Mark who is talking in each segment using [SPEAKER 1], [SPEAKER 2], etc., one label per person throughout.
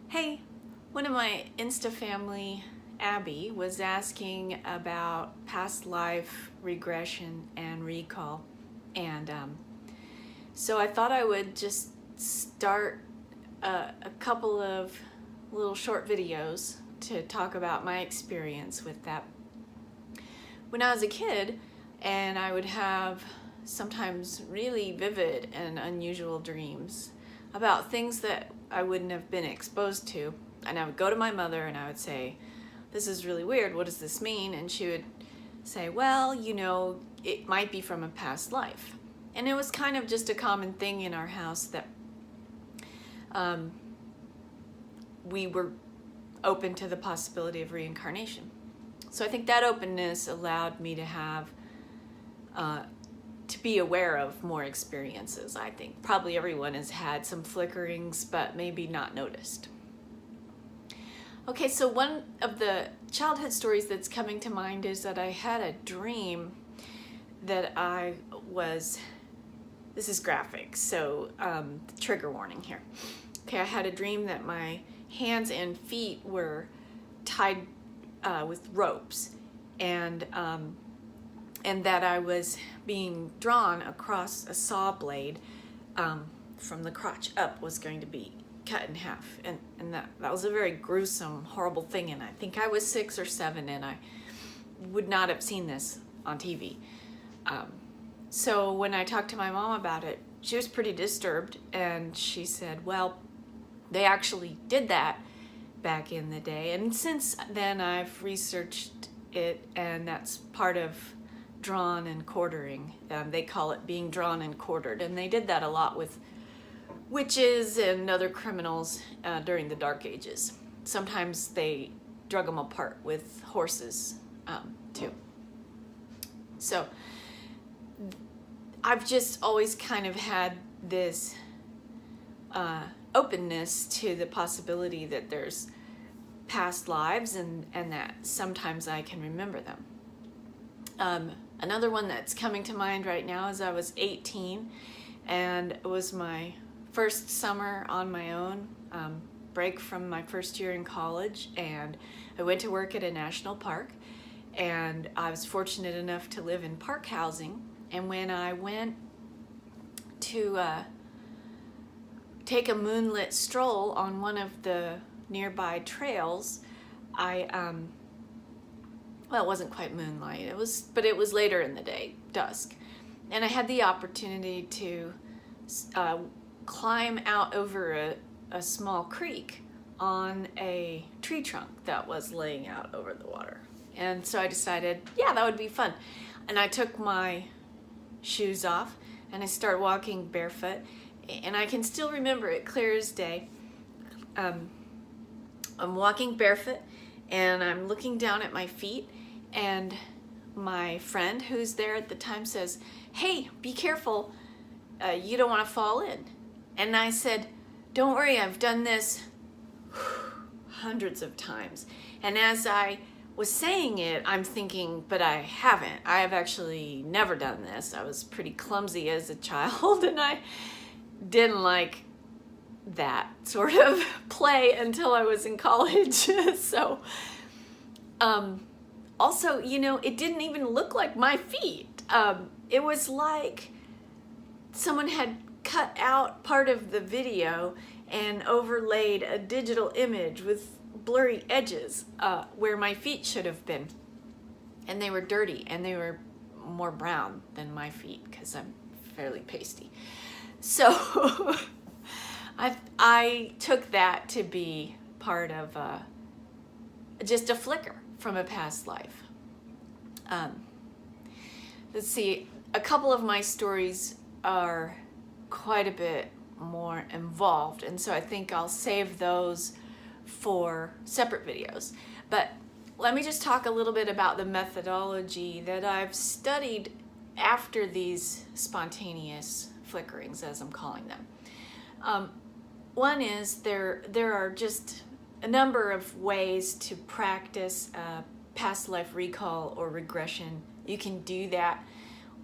[SPEAKER 1] Hey, one of my Insta family, Abby, was asking about past life regression and recall. And so I thought I would just start a couple of little short videos to talk about my experience with that. When I was a kid, and I would have sometimes really vivid and unusual dreams about things that I wouldn't have been exposed to. And I would go to my mother and I would say, "This is really weird, what does this mean?" And she would say, "Well, it might be from a past life." And it was kind of just a common thing in our house that we were open to the possibility of reincarnation. So I think that openness allowed me to have to be aware of more experiences. I think probably everyone has had some flickerings, but maybe not noticed. Okay, so one of the childhood stories that's coming to mind is that I had a dream that this is graphic, so trigger warning here. Okay, I had a dream that my hands and feet were tied with ropes, and that I was being drawn across a saw blade from the crotch up, was going to be cut in half. And that was a very gruesome, horrible thing. And I think I was 6 or 7, and I would not have seen this on TV. So when I talked to my mom about it, she was pretty disturbed. And she said, well, they actually did that back in the day. And since then, I've researched it, and that's part of drawn and quartering. They call it being drawn and quartered, and they did that a lot with witches and other criminals during the Dark Ages. Sometimes they drug them apart with horses too. So I've just always kind of had this openness to the possibility that there's past lives and that sometimes I can remember them. Another one that's coming to mind right now is I was 18, and it was my first summer on my own, break from my first year in college, and I went to work at a national park, and I was fortunate enough to live in park housing. And when I went to take a moonlit stroll on one of the nearby trails, well, it wasn't quite moonlight, but it was later in the day, dusk. And I had the opportunity to climb out over a small creek on a tree trunk that was laying out over the water. And so I decided, yeah, that would be fun. And I took my shoes off and I started walking barefoot. And I can still remember it clear as day. I'm walking barefoot and I'm looking down at my feet, and my friend who's there at the time says, "Hey, be careful, you don't want to fall in." And I said, "Don't worry, I've done this hundreds of times." And as I was saying it, I'm thinking, but I haven't. I have actually never done this. I was pretty clumsy as a child, and I didn't like that sort of play until I was in college. So, also, it didn't even look like my feet. It was like someone had cut out part of the video and overlaid a digital image with blurry edges where my feet should have been. And they were dirty, and they were more brown than my feet because I'm fairly pasty. So I took that to be part of just a flicker from a past life. Let's see, a couple of my stories are quite a bit more involved, and so I think I'll save those for separate videos. But let me just talk a little bit about the methodology that I've studied after these spontaneous flickerings, as I'm calling them. One is there are just a number of ways to practice past life recall or regression. You can do that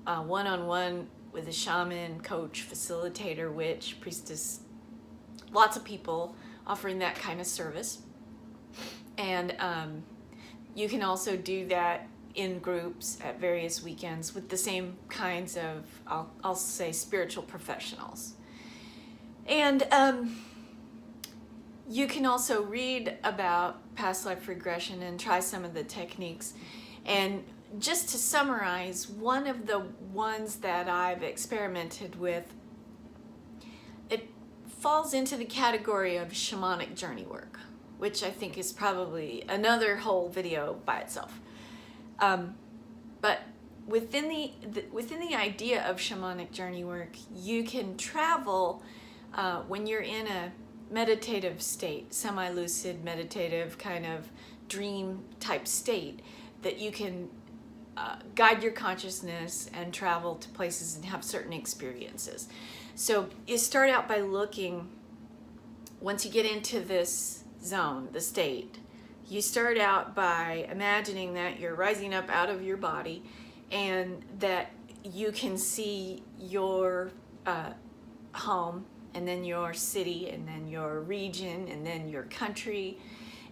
[SPEAKER 1] one-on-one with a shaman, coach, facilitator, witch, priestess. Lots of people offering that kind of service. And you can also do that in groups at various weekends with the same kinds of, I'll say, spiritual professionals. And you can also read about past life regression and try some of the techniques. And just to summarize, one of the ones that I've experimented with, it falls into the category of shamanic journey work, which I think is probably another whole video by itself. But within the idea of shamanic journey work, you can travel when you're in a meditative state, semi-lucid, meditative kind of dream type state, that you can guide your consciousness and travel to places and have certain experiences. So you start out by looking, once you get into this zone, the state, you start out by imagining that you're rising up out of your body and that you can see your home, and then your city, and then your region, and then your country,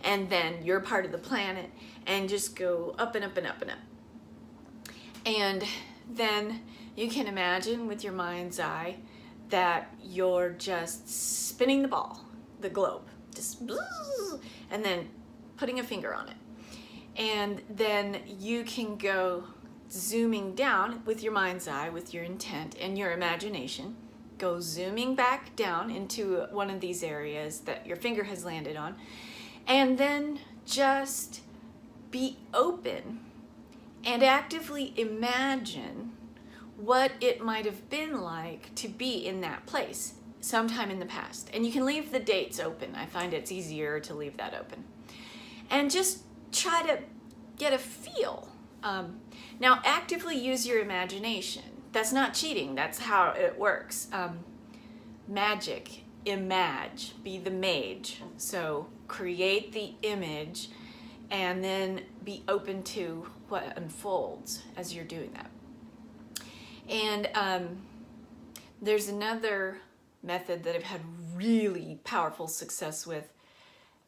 [SPEAKER 1] and then your part of the planet, and just go up and up and up and up. And then you can imagine with your mind's eye that you're just spinning the ball, the globe, just and then putting a finger on it. And then you can go zooming down with your mind's eye, with your intent and your imagination, go zooming back down into one of these areas that your finger has landed on, and then just be open and actively imagine what it might have been like to be in that place sometime in the past. And you can leave the dates open. I find it's easier to leave that open. And just try to get a feel. Now, actively use your imagination. That's not cheating. That's how it works. Magic, image, be the mage. So create the image and then be open to what unfolds as you're doing that. And there's another method that I've had really powerful success with,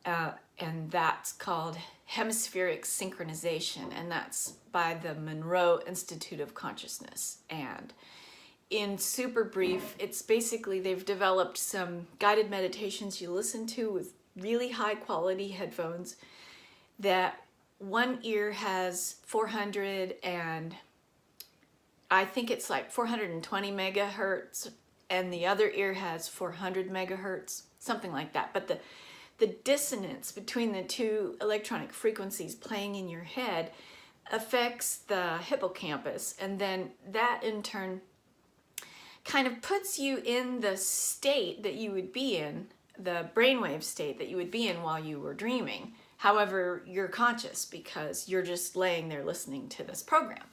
[SPEAKER 1] and that's called hemispheric synchronization, and that's by the Monroe Institute of Consciousness. And in super brief, it's basically they've developed some guided meditations you listen to with really high quality headphones, that one ear has 400 and I think it's like 420 megahertz, and the other ear has 400 megahertz, something like that. But the dissonance between the two electronic frequencies playing in your head affects the hippocampus, and then that in turn kind of puts you in the state that you would be in, the brainwave state that you would be in while you were dreaming. However, you're conscious because you're just laying there listening to this program.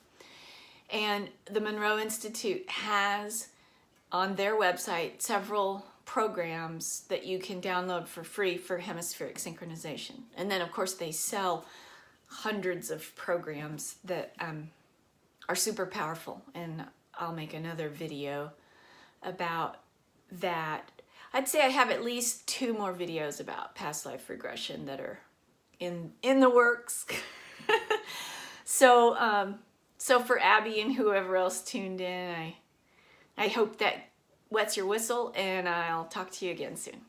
[SPEAKER 1] And the Monroe Institute has on their website several programs that you can download for free for hemispheric synchronization. And then, of course, they sell hundreds of programs that are super powerful. And I'll make another video about that. I'd say I have at least 2 more videos about past life regression that are in the works. So for Abby and whoever else tuned in, I hope that wets your whistle, and I'll talk to you again soon.